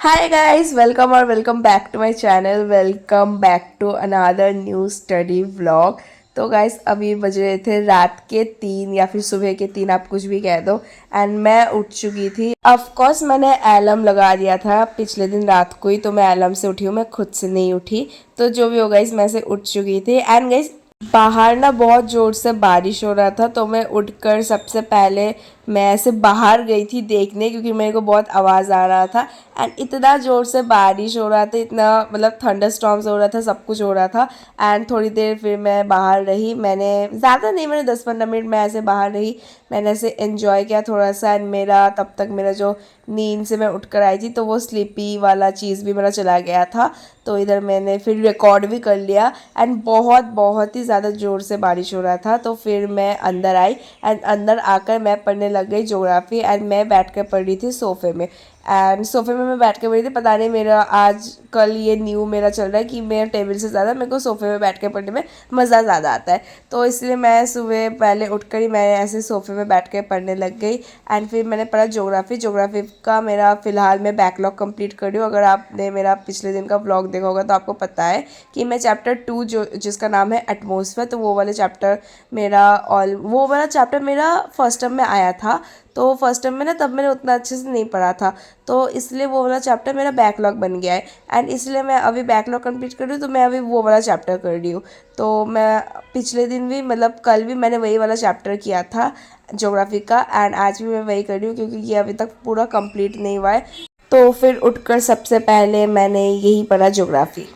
Hi guys, welcome or welcome back to my channel. Welcome back to another new study vlog. तो guys अभी बज रहे थे रात के 3 या फिर सुबह के 3, आप कुछ भी कह दो। एंड मैं उठ चुकी थी। ऑफ कोर्स मैंने अलार्म लगा दिया था पिछले दिन रात को ही, तो मैं अलार्म से उठी हूँ, मैं खुद से नहीं उठी। तो जो भी हो गाइस, मैं से उठ चुकी थी। एंड गाइस बाहर ना बहुत ज़ोर से बारिश हो रहा था, तो मैं उठकर सबसे पहले मैं ऐसे बाहर गई थी देखने, क्योंकि मेरे को बहुत आवाज़ आ रहा था। एंड इतना ज़ोर से बारिश हो रहा था, इतना मतलब थंडर स्टॉर्म्स हो रहा था, सब कुछ हो रहा था। एंड थोड़ी देर फिर मैं बाहर रही, मैंने ज़्यादा नहीं, मैंने 10-15 मिनट मैं ऐसे बाहर रही। मैंने ऐसे एंजॉय किया थोड़ा सा। एंड मेरा तब तक मेरा जो नींद से मैं उठकर आई थी, तो वो स्लीपी वाला चीज़ भी मेरा चला गया था। तो इधर मैंने फिर रिकॉर्ड भी कर लिया। एंड बहुत बहुत ही ज़्यादा ज़ोर से बारिश हो रहा था, तो फिर मैं अंदर आई। एंड अंदर आकर मैं पढ़ने लग गई ज्योग्राफी। एंड मैं बैठ कर पढ़ रही थी सोफ़े में। एंड सोफ़े में मैं बैठ के पढ़ी थी। पता नहीं मेरा आज कल ये न्यू मेरा चल रहा है कि मैं टेबल से ज़्यादा मेरे को सोफ़े में बैठ के पढ़ने में मज़ा ज़्यादा आता है। तो इसलिए मैं सुबह पहले उठकर ही मैं ऐसे सोफ़े में बैठ के पढ़ने लग गई। एंड फिर मैंने पढ़ा ज्योग्राफी का मेरा फ़िलहाल मैं बैकलॉग कंप्लीट कर रही हूँ। अगर आपने मेरा पिछले दिन का व्लॉग देखा होगा तो आपको पता है कि मैं चैप्टर 2 जो जिसका नाम है एटमॉस्फेयर, तो वो वाले चैप्टर मेरा ऑल वो वाला चैप्टर मेरा फर्स्ट टर्म में आया था। तो फर्स्ट टर्म में ना तब मैंने उतना अच्छे से नहीं पढ़ा था, तो इसलिए वो वाला चैप्टर मेरा बैकलॉग बन गया है। एंड इसलिए मैं अभी बैकलॉग कंप्लीट कर रही हूँ, तो मैं अभी वो वाला चैप्टर कर रही हूँ। तो मैं पिछले दिन भी मतलब कल भी मैंने वही वाला चैप्टर किया था ज्योग्राफी का। एंड आज भी मैं वही कर रही हूँ, क्योंकि ये अभी तक पूरा कंप्लीट नहीं हुआ है। तो फिर उठकर सबसे पहले मैंने यही पढ़ा ज्योग्राफी।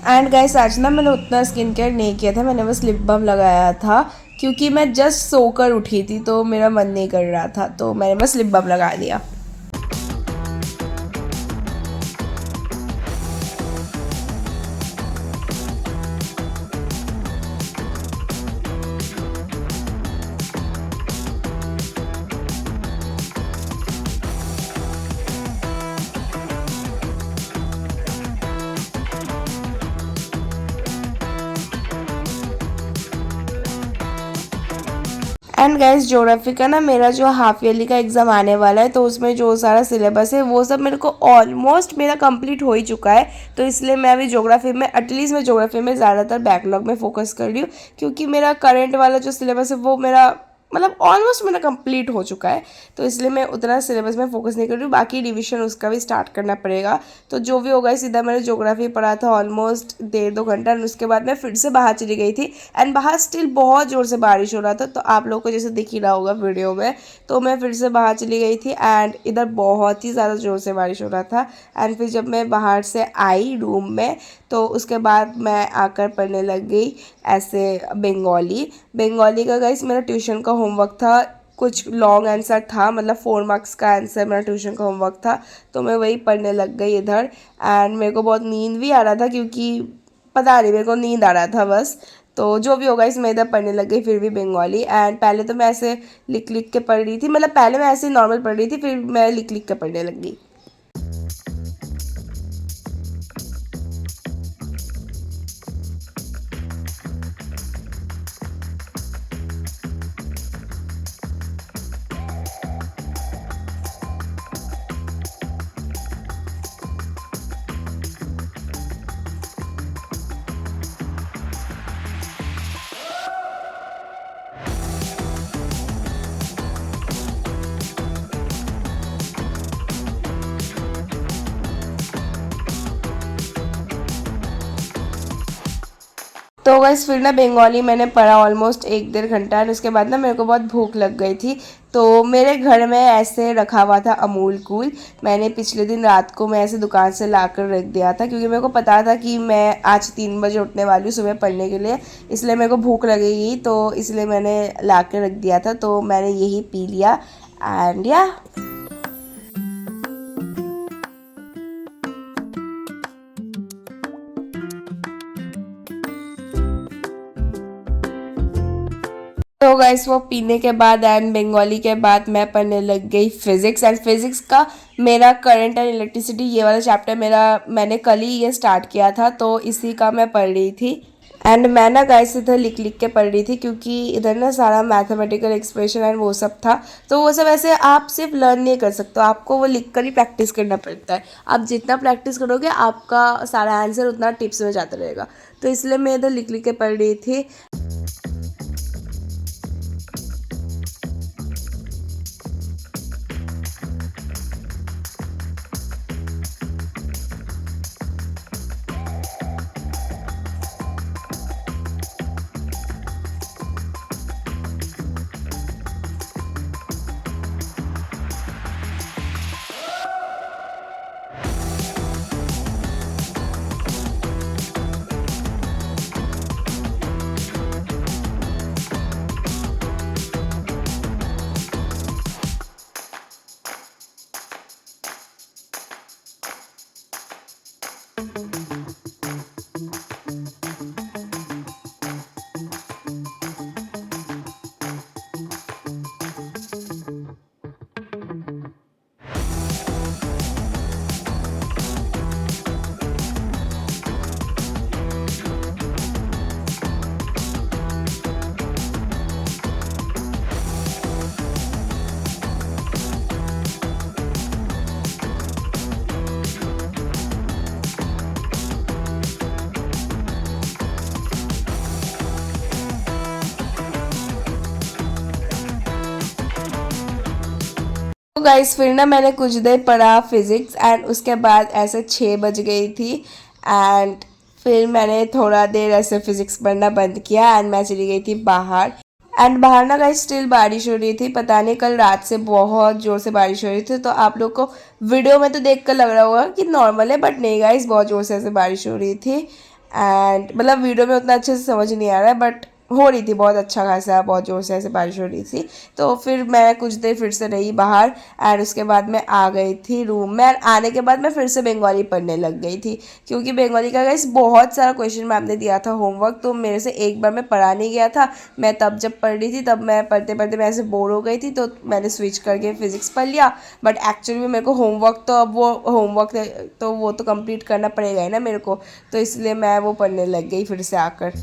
एंड गाइस आज ना मैंने उतना स्किन केयर नहीं किया था, मैंने बस लिप बाम लगाया था, क्योंकि मैं जस्ट सोकर उठी थी तो मेरा मन नहीं कर रहा था, तो मैंने बस लिप बाम लगा दिया। एंड गाइस ज्योग्राफी का ना मेरा जो हाफ ईयरली का एग्ज़ाम आने वाला है, तो उसमें जो सारा सिलेबस है वो सब मेरे को ऑलमोस्ट मेरा कंप्लीट हो ही चुका है। तो इसलिए मैं अभी ज्योग्राफी में एटलीस्ट मैं ज्योग्राफी में ज़्यादातर बैकलॉग में फोकस कर रही हूँ, क्योंकि मेरा करंट वाला जो सिलेबस है वो मेरा मतलब ऑलमोस्ट मेरा कंप्लीट हो चुका है। तो इसलिए मैं उतना सिलेबस में फोकस नहीं कर रही हूँ, बाकी रिविजन उसका भी स्टार्ट करना पड़ेगा। तो जो भी होगा, सीधा मैंने ज्योग्राफी पढ़ा था ऑलमोस्ट 1.5-2 घंटा, और उसके बाद मैं फिर से बाहर चली गई थी। एंड बाहर स्टिल बहुत ज़ोर से बारिश हो रहा था, तो आप लोग को जैसे दिख ही रहा होगा वीडियो में। तो मैं फिर से बाहर चली गई थी, एंड इधर बहुत ही ज़्यादा ज़ोर से बारिश हो रहा था। एंड फिर जब मैं बाहर से आई रूम में, तो उसके बाद मैं आकर पढ़ने लग गई ऐसे बंगाली। बंगाली का गाइस मेरा ट्यूशन का होमवर्क था, कुछ लॉन्ग आंसर था, मतलब 4 मार्क्स का आंसर मेरा ट्यूशन का होमवर्क था। तो मैं वही पढ़ने लग गई इधर। एंड मेरे को बहुत नींद भी आ रहा था, क्योंकि पता नहीं मेरे को नींद आ रहा था बस। तो जो भी होगा, इसमें इधर पढ़ने लग गई फिर भी बंगाली। एंड पहले तो मैं ऐसे लिख लिख के पढ़ रही थी, मतलब पहले मैं ऐसे नॉर्मल पढ़ रही थी, फिर मैं लिख लिख के पढ़ने लग गई। तो गाइस फिर ना बंगाली मैंने पढ़ा ऑलमोस्ट 1-1.5 घंटा, और उसके बाद ना मेरे को बहुत भूख लग गई थी। तो मेरे घर में ऐसे रखा हुआ था अमूल कूल। मैंने पिछले दिन रात को मैं ऐसे दुकान से ला कर रख दिया था, क्योंकि मेरे को पता था कि मैं आज 3 बजे उठने वाली हूँ सुबह पढ़ने के लिए, इसलिए मेरे को भूख लगेगी, तो इसलिए मैंने ला कर रख दिया था। तो मैंने यही पी लिया एंड या। तो गाइस वो पीने के बाद एंड बंगाली के बाद मैं पढ़ने लग गई फिजिक्स। एंड फिजिक्स का मेरा करंट एंड इलेक्ट्रिसिटी ये वाला चैप्टर मैंने कल ही ये स्टार्ट किया था, तो इसी का मैं पढ़ रही थी। एंड मैं ना गाइस इधर लिख लिख के पढ़ रही थी, क्योंकि इधर ना सारा मैथमेटिकल एक्सप्रेशन एंड वो सब था। तो वो सब ऐसे आप सिर्फ लर्न नहीं कर सकते, आपको वो लिख कर ही प्रैक्टिस करना पड़ता है। आप जितना प्रैक्टिस करोगे आपका सारा आंसर उतना टिप्स में जाता रहेगा। तो इसलिए मैं इधर लिख लिख के पढ़ रही थी। तो गाइस फिर ना मैंने कुछ देर पढ़ा फिज़िक्स, एंड उसके बाद ऐसे 6 बज गई थी। एंड फिर मैंने थोड़ा देर ऐसे फिज़िक्स पढ़ना बंद किया एंड मैं चली गई थी बाहर। एंड बाहर ना गाइस स्टिल बारिश हो रही थी, पता नहीं कल रात से बहुत ज़ोर से बारिश हो रही थी। तो आप लोग को वीडियो में तो देख कर लग रहा होगा कि नॉर्मल है, बट नहीं गाइस बहुत ज़ोर से ऐसे बारिश हो रही थी। एंड मतलब वीडियो में उतना अच्छे से समझ नहीं आ रहा है, बट हो रही थी बहुत अच्छा खासा, बहुत ज़ोर से ऐसे बारिश हो रही थी। तो फिर मैं कुछ देर फिर से रही बाहर, एंड उसके बाद मैं आ गई थी रूम में। एंड आने के बाद मैं फिर से बंगाली पढ़ने लग गई थी, क्योंकि बंगाली का गाइस बहुत सारा क्वेश्चन मैम ने दिया था होमवर्क, तो मेरे से एक बार मैं पढ़ा नहीं गया था। मैं तब जब पढ़ रही थी तब मैं पढ़ते पढ़ते मैं ऐसे बोर हो गई थी, तो मैंने स्विच करके फिजिक्स पढ़ लिया। बट एक्चुअली में मेरे को होमवर्क तो अब वो होमवर्क तो वो तो कंप्लीट करना पड़ेगा ही ना मेरे को, तो इसलिए मैं वो पढ़ने लग गई फिर से आकर।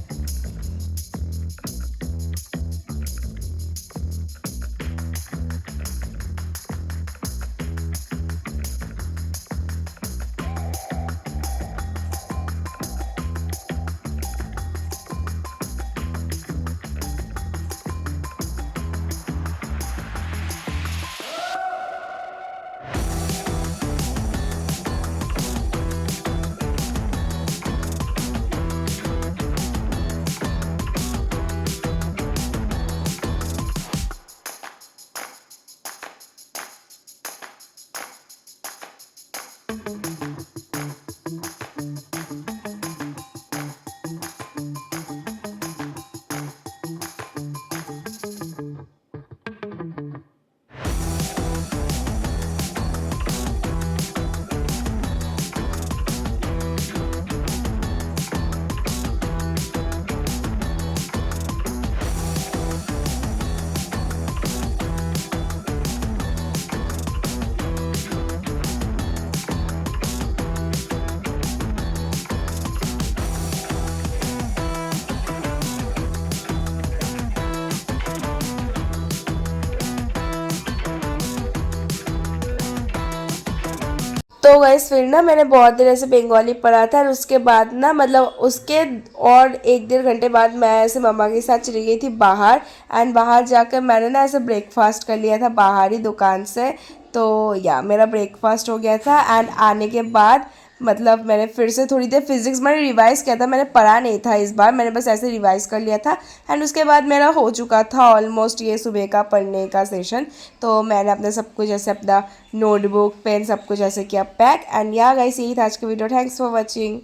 तो गाइस फिर ना मैंने बहुत देर ऐसे बंगाली पढ़ा था, और उसके बाद ना मतलब उसके और 1-1.5 घंटे बाद मैं ऐसे मम्मा के साथ चली गई थी बाहर। एंड बाहर जाकर मैंने ना ऐसे ब्रेकफास्ट कर लिया था बाहर ही दुकान से। तो या मेरा ब्रेकफास्ट हो गया था, एंड आने के बाद मतलब मैंने फिर से थोड़ी देर फिजिक्स मैंने रिवाइज किया था, मैंने पढ़ा नहीं था इस बार, मैंने बस ऐसे रिवाइज कर लिया था। एंड उसके बाद मेरा हो चुका था ऑलमोस्ट ये सुबह का पढ़ने का सेशन। तो मैंने अपने सब कुछ जैसे अपना नोटबुक पेन सब कुछ ऐसे किया पैक। एंड या गाइस यही था आज का वीडियो। Thanks for watching.